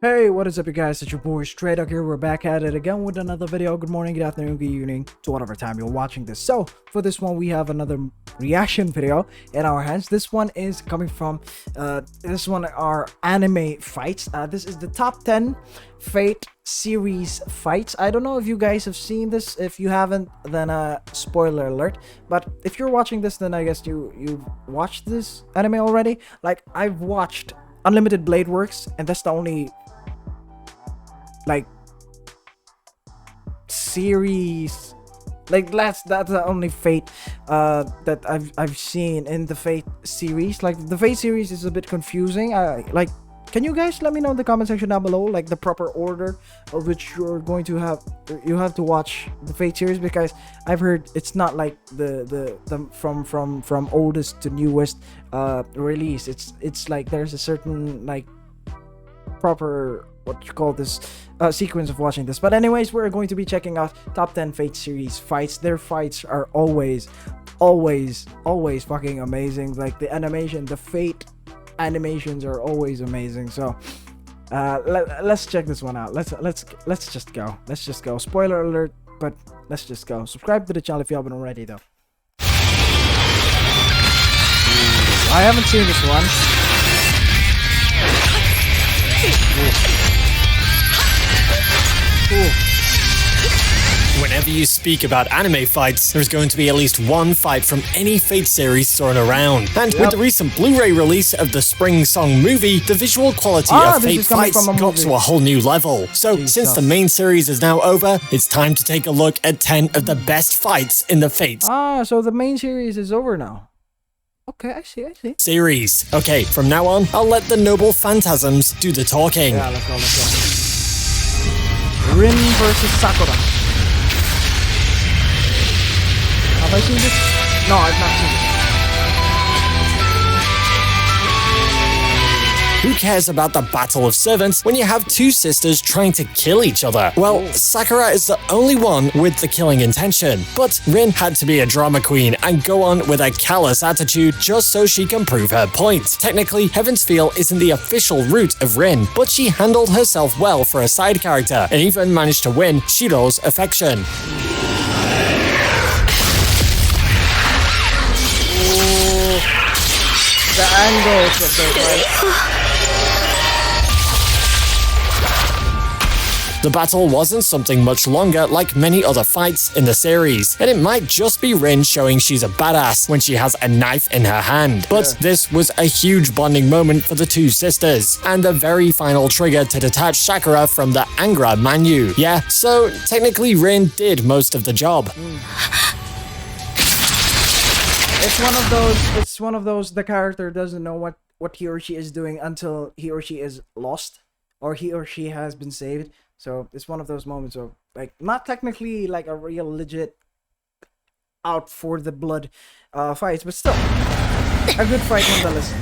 Hey, what is up, you guys? It's your boy straydog here. We're back at it again with another video. Good morning, good afternoon, good evening to whatever time you're watching this. So for this one, we have another reaction video in our hands. This one is coming from are anime fights. This is the top 10 Fate series fights. I don't know if you guys have seen this. If you haven't, then spoiler alert. But if you're watching this, then I guess you've watched this anime already. Like, I've watched Unlimited Blade Works, and that's the only like series, like that's the only Fate that I've seen in the Fate series. Like, the Fate series is a bit confusing. Like, can you guys let me know in the comment section down below, like, the proper order of which you're going to have to watch the Fate series? Because I've heard it's not like the from oldest to newest release. It's like there's a certain like proper, what you call this, sequence of watching this. But anyways, we're going to be checking out top 10 Fate series fights. Their fights are always fucking amazing. Like, the animation, the Fate animations are always amazing. So let's check this one out. Let's just go. Spoiler alert, but let's just go. Subscribe to the channel if you haven't already, though. I haven't seen this one. Ooh. Whenever you speak about anime fights, there's going to be at least one fight from any Fate series thrown around. And with the recent Blu-ray release of the Spring Song movie, the visual quality of Fate fights got to a whole new level. So, since the main series is now over, it's time to take a look at 10 of the best fights in the Fate. So the main series is over now. Okay, I see. Series. Okay, from now on, I'll let the noble phantasms do the talking. Yeah, let's go. Rin versus Sakura. Have I seen this? No, I've not seen Who cares about the Battle of Servants when you have two sisters trying to kill each other? Well, Sakura is the only one with the killing intention, but Rin had to be a drama queen and go on with a callous attitude just so she can prove her point. Technically, Heaven's Feel isn't the official route of Rin, but she handled herself well for a side character and even managed to win Shiro's affection. Ooh, the angles of the fight. The battle wasn't something much longer like many other fights in the series, and it might just be Rin showing she's a badass when she has a knife in her hand. But this was a huge bonding moment for the two sisters, and the very final trigger to detach Sakura from the Angra Manu. Yeah, so technically Rin did most of the job. It's one of those the character doesn't know what he or she is doing until he or she is lost, or he or she has been saved. So it's one of those moments of, like, not technically like a real legit out for the blood fights, but still a good fight nonetheless.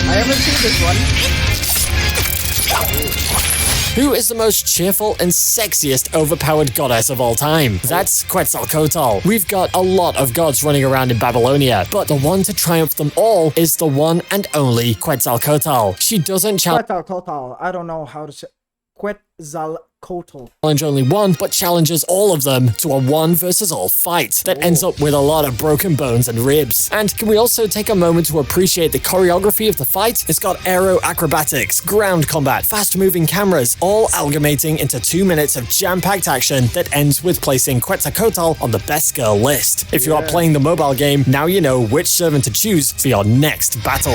I haven't seen this one. Who is the most cheerful and sexiest overpowered goddess of all time? That's Quetzalcoatl. We've got a lot of gods running around in Babylonia, but the one to triumph them all is the one and only Quetzalcoatl. She doesn't Quetzalcoatl. I don't know how to say Quetzalcoatl. Challenge only one, but challenges all of them to a one versus all fight that ends up with a lot of broken bones and ribs. And can we also take a moment to appreciate the choreography of the fight? It's got aero acrobatics, ground combat, fast-moving cameras, all amalgamating into 2 minutes of jam-packed action that ends with placing Quetzalcoatl on the best girl list. If you are playing the mobile game, now you know which servant to choose for your next battle.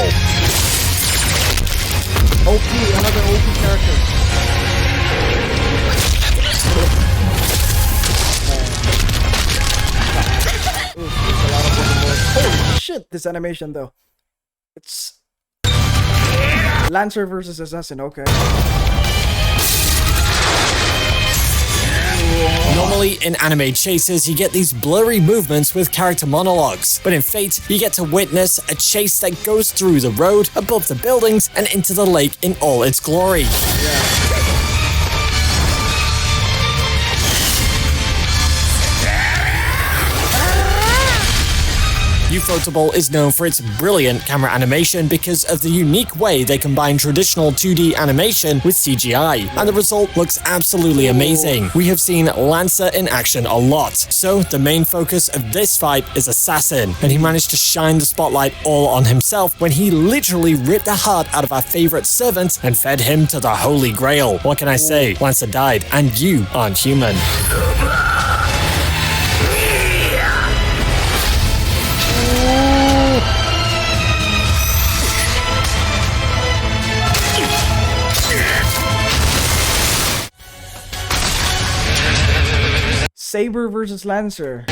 OP, another OP character. Holy shit, this animation though. It's Lancer versus Assassin, okay. Normally in anime chases, you get these blurry movements with character monologues, but in Fate, you get to witness a chase that goes through the road, above the buildings, and into the lake in all its glory. Ufotable is known for its brilliant camera animation because of the unique way they combine traditional 2D animation with CGI, and the result looks absolutely amazing. We have seen Lancer in action a lot, so the main focus of this fight is Assassin, and he managed to shine the spotlight all on himself when he literally ripped the heart out of our favorite servant and fed him to the Holy Grail. What can I say? Lancer died, and you aren't human. Saber versus Lancer.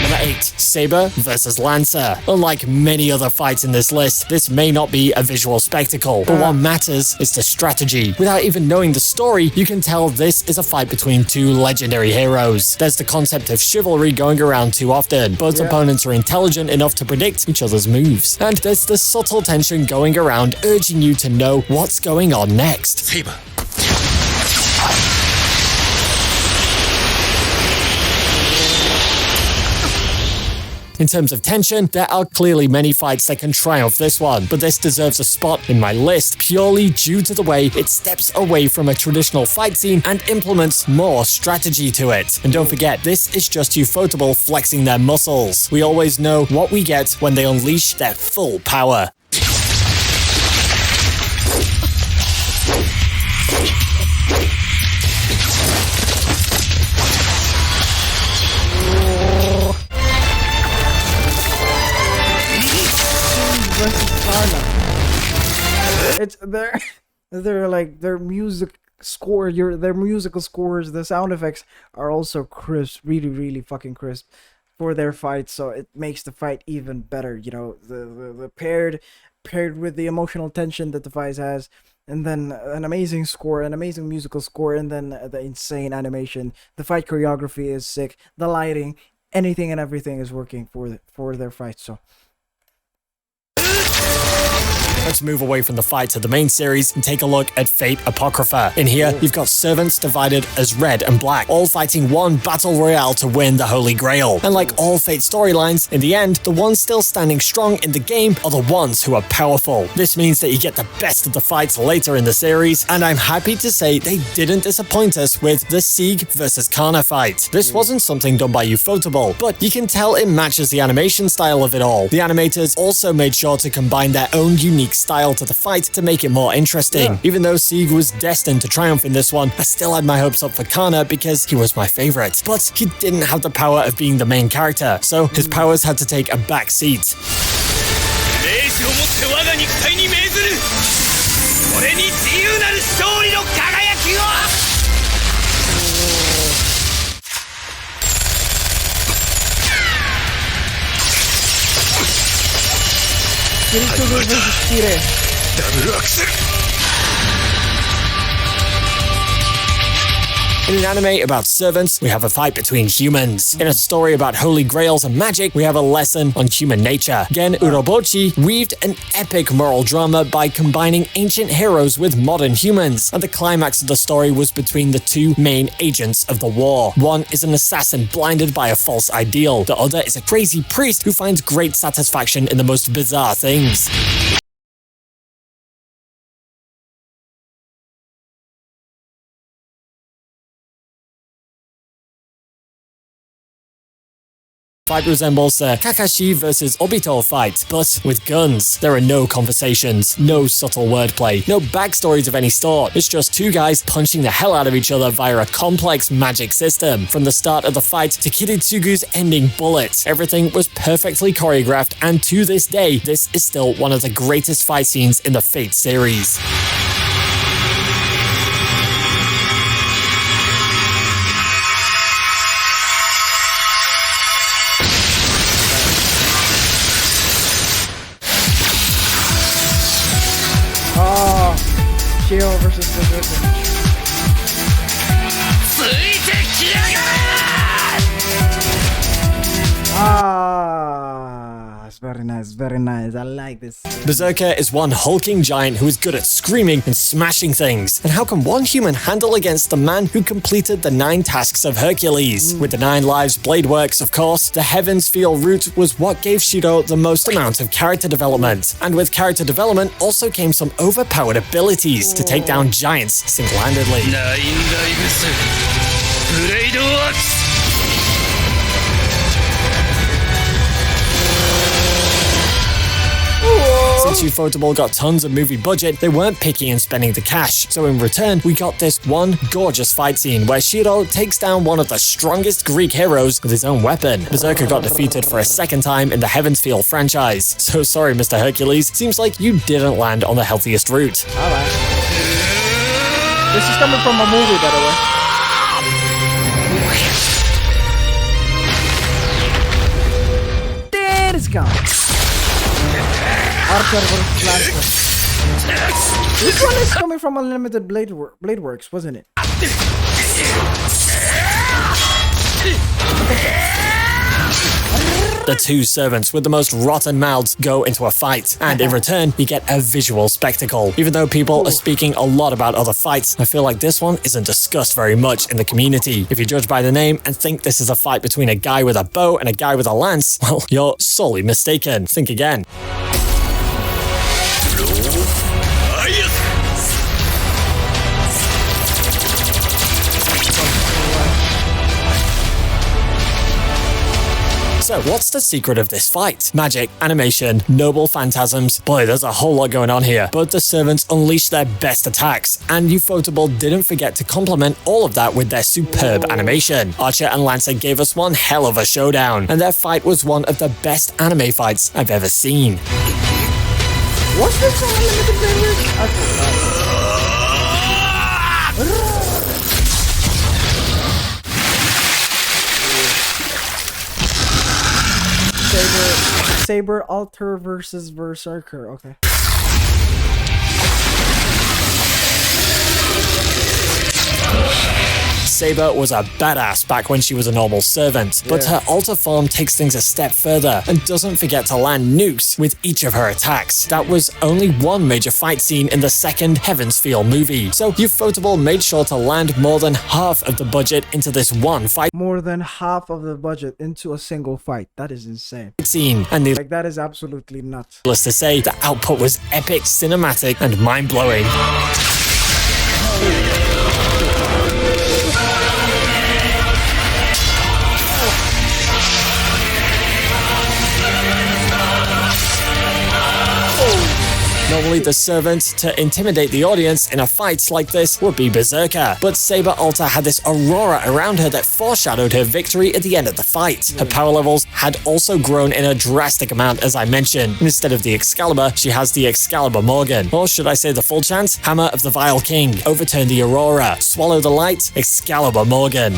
Number 8. Saber versus Lancer. Unlike many other fights in this list, this may not be a visual spectacle, but what matters is the strategy. Without even knowing the story, you can tell this is a fight between two legendary heroes. There's the concept of chivalry going around too often. Both opponents are intelligent enough to predict each other's moves. And there's the subtle tension going around, urging you to know what's going on next. Saber. In terms of tension, there are clearly many fights that can triumph this one, but this deserves a spot in my list purely due to the way it steps away from a traditional fight scene and implements more strategy to it. And don't forget, this is just Ufotable flexing their muscles. We always know what we get when they unleash their full power. It's they're like their music score, their musical scores, the sound effects are also crisp, really fucking crisp for their fights, so it makes the fight even better. You know, the paired with the emotional tension that the fight has, and then an amazing score, an amazing musical score, and then the insane animation. The fight choreography is sick. The lighting, anything and everything is working for their fight. So let's move away from the fight to the main series and take a look at Fate Apocrypha. In here, you've got servants divided as red and black, all fighting one battle royale to win the Holy Grail. And like all Fate storylines, in the end, the ones still standing strong in the game are the ones who are powerful. This means that you get the best of the fights later in the series, and I'm happy to say they didn't disappoint us with the Sieg versus Kana fight. This wasn't something done by Ufotable, but you can tell it matches the animation style of it all. The animators also made sure to combine their own unique style to the fight to make it more interesting. Even though Sieg was destined to triumph in this one, I still had my hopes up for Kana because he was my favorite. But he didn't have the power of being the main character, so his powers had to take a back seat. In an anime about servants, we have a fight between humans. In a story about holy grails and magic, we have a lesson on human nature. Gen Urobuchi weaved an epic moral drama by combining ancient heroes with modern humans, and the climax of the story was between the two main agents of the war. One is an assassin blinded by a false ideal. The other is a crazy priest who finds great satisfaction in the most bizarre things. Fight resembles the Kakashi versus Obito fight, but with guns. There are no conversations, no subtle wordplay, no backstories of any sort. It's just two guys punching the hell out of each other via a complex magic system. From the start of the fight to Kiritsugu's ending bullet, everything was perfectly choreographed, and to this day, this is still one of the greatest fight scenes in the Fate series. Shiro versus the Wizard. nice, very nice, very nice. I like this. Berserker is one hulking giant who is good at screaming and smashing things. And how can one human handle against the man who completed the 9 tasks of Hercules? With the 9 lives blade works, of course, the Heavens Feel route was what gave Shiro the most amount of character development. And with character development also came some overpowered abilities to take down giants single-handedly. Since Ufotable got tons of movie budget, they weren't picky in spending the cash. So in return, we got this one gorgeous fight scene where Shiro takes down one of the strongest Greek heroes with his own weapon. Berserker got defeated for a second time in the Heavens Feel franchise. So sorry, Mr. Hercules. Seems like you didn't land on the healthiest route. Alright. This is coming from a movie, by the way. There it's gone. Archer versus Lancer. This one is coming from Unlimited Blade Works, wasn't it? The 2 servants with the most rotten mouths go into a fight, and in return, you get a visual spectacle. Even though people are speaking a lot about other fights, I feel like this one isn't discussed very much in the community. If you judge by the name and think this is a fight between a guy with a bow and a guy with a lance, well, you're sorely mistaken. Think again. So what's the secret of this fight? Magic, animation, noble phantasms. Boy, there's a whole lot going on here. But the servants unleashed their best attacks, and Ufotable didn't forget to complement all of that with their superb animation. Archer and Lancer gave us one hell of a showdown, and their fight was one of the best anime fights I've ever seen. What's this on Unlimited Blade Works? I forgot. Saber Alter versus Berserker. Okay. Saber was a badass back when she was a normal servant, but her alter form takes things a step further and doesn't forget to land nukes with each of her attacks. That was only one major fight scene in the second Heavens Feel movie, so Ufotable made sure to land more than half of the budget into this one fight More than half of the budget into a single fight. That is insane. scene, and Like, that is absolutely nuts. needless to say, the output was epic, cinematic, and mind-blowing. Normally, the servant to intimidate the audience in a fight like this would be Berserker, but Saber Alter had this aurora around her that foreshadowed her victory at the end of the fight. Her power levels had also grown in a drastic amount, as I mentioned. Instead of the Excalibur, she has the Excalibur Morgan. Or should I say the full chance? Hammer of the Vile King. Overturn the Aurora. Swallow the Light. Excalibur Morgan.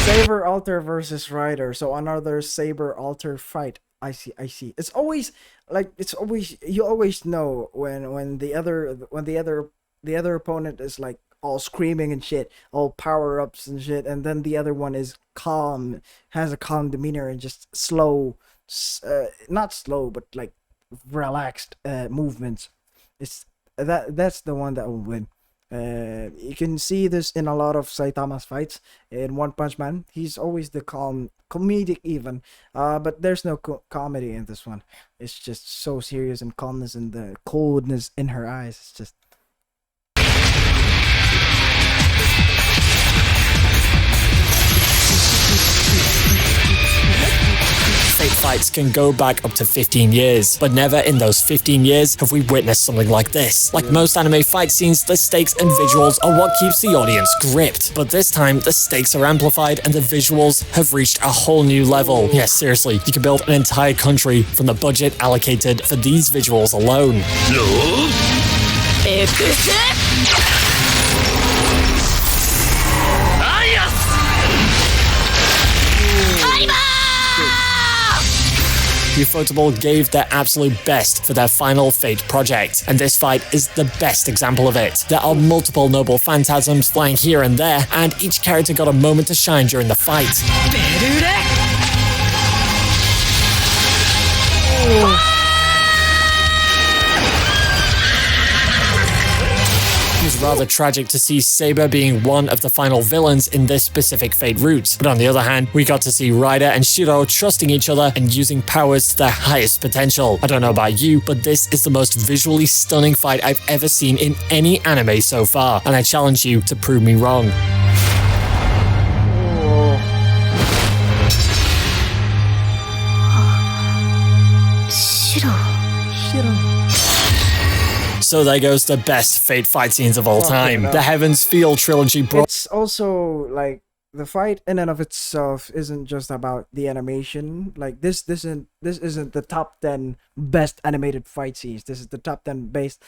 Saber Alter versus Rider. So another Saber Alter fight. I see. It's always you always know when the other opponent is like all screaming and shit, all power ups and shit, and then the other one is calm, has a calm demeanor and just slow, not slow but like relaxed movements. That's the one that will win. You can see this in a lot of Saitama's fights. In One Punch Man, he's always the calm, comedic even, but there's no comedy in this one. It's just so serious, and calmness and the coldness in her eyes. It's just Fate fights can go back up to 15 years, but never in those 15 years have we witnessed something like this. Like most anime fight scenes, the stakes and visuals are what keeps the audience gripped. But this time, the stakes are amplified and the visuals have reached a whole new level. Yes, seriously, you can build an entire country from the budget allocated for these visuals alone. Ufotable gave their absolute best for their final Fate project, and this fight is the best example of it. There are multiple noble phantasms flying here and there, and each character got a moment to shine during the fight. It was rather tragic to see Saber being one of the final villains in this specific Fate route. But on the other hand, we got to see Ryder and Shiro trusting each other and using powers to their highest potential. I don't know about you, but this is the most visually stunning fight I've ever seen in any anime so far, and I challenge you to prove me wrong. So there goes the best Fate fight scenes of all time. The Heaven's Feel trilogy brought... It's also like the fight in and of itself isn't just about the animation. Like this isn't the top 10 best animated fight scenes. This is the top 10 best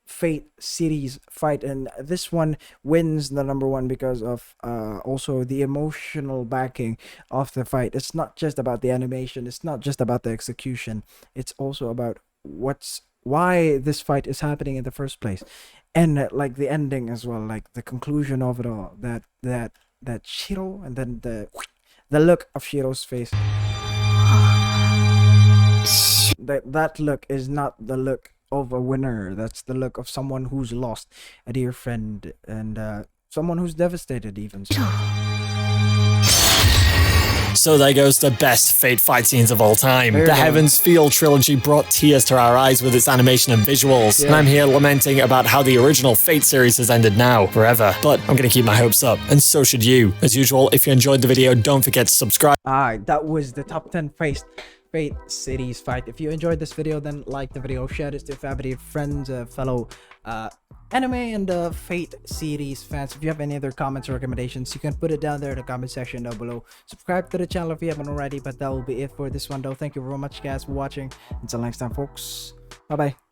Fate series fight, and this one wins the #1 because of also the emotional backing of the fight. It's not just about the animation, it's not just about the execution, it's also about why this fight is happening in the first place, and like the ending as well, like the conclusion of it all, that Shiro, and then the look of Shiro's face. That look is not the look of a winner. That's the look of someone who's lost a dear friend, and someone who's devastated even. So there goes the best Fate fight scenes of all time. The Heaven's Feel trilogy brought tears to our eyes with its animation and visuals. Yeah. And I'm here lamenting about how the original Fate series has ended now, forever. But I'm gonna keep my hopes up, and so should you. As usual, if you enjoyed the video, don't forget to subscribe. Alright, that was the top 10 Fate series fight. If you enjoyed this video, then like the video, share this to your family, friends, fellow anime and Fate series fans. If you have any other comments or recommendations, you can put it down there in the comment section down below. Subscribe to the channel if you haven't already, but that will be it for this one though. Thank you very much guys for watching. Until next time folks, bye bye.